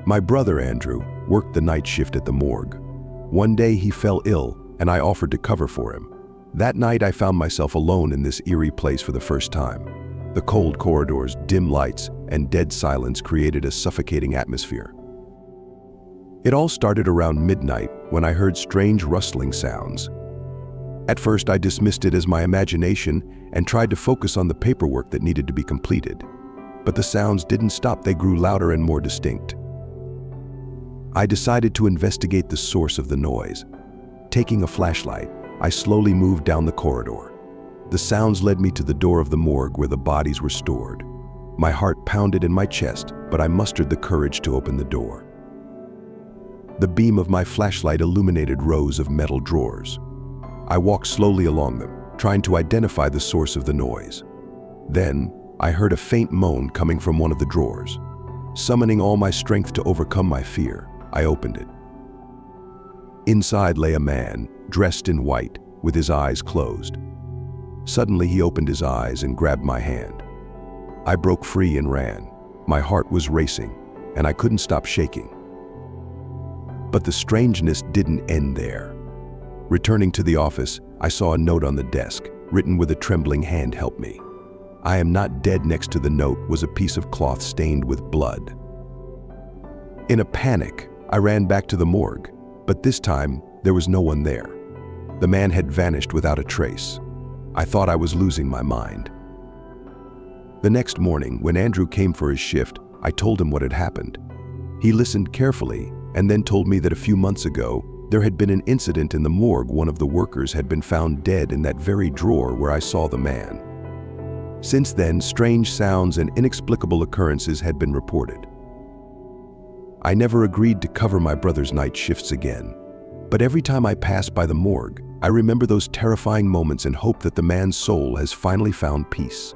My brother Andrew worked the night shift at the morgue. One day he fell ill and I offered to cover for him. That night I found myself alone in this eerie place for the first time. The cold corridors, dim lights, and dead silence created a suffocating atmosphere. It all started around midnight when I heard strange rustling sounds. At first I dismissed it as my imagination and tried to focus on the paperwork that needed to be completed. But the sounds didn't stop, they grew louder and more distinct. I decided to investigate the source of the noise. Taking a flashlight, I slowly moved down the corridor. The sounds led me to the door of the morgue where the bodies were stored. My heart pounded in my chest, but I mustered the courage to open the door. The beam of my flashlight illuminated rows of metal drawers. I walked slowly along them, trying to identify the source of the noise. Then, I heard a faint moan coming from one of the drawers. Summoning all my strength to overcome my fear, I opened it. Inside lay a man, dressed in white, with his eyes closed. Suddenly he opened his eyes and grabbed my hand. I broke free and ran. My heart was racing, and I couldn't stop shaking. But the strangeness didn't end there. Returning to the office, I saw a note on the desk, written with a trembling hand, "Help me. I am not dead." Next to the note was a piece of cloth stained with blood. In a panic, I ran back to the morgue, but this time there was no one there. The man had vanished without a trace. I thought I was losing my mind. The next morning, when Andrew came for his shift, I told him what had happened. He listened carefully and then told me that a few months ago, there had been an incident in the morgue. One of the workers had been found dead in that very drawer where I saw the man. Since then, strange sounds and inexplicable occurrences had been reported. I never agreed to cover my brother's night shifts again. But every time I pass by the morgue, I remember those terrifying moments and hope that the man's soul has finally found peace.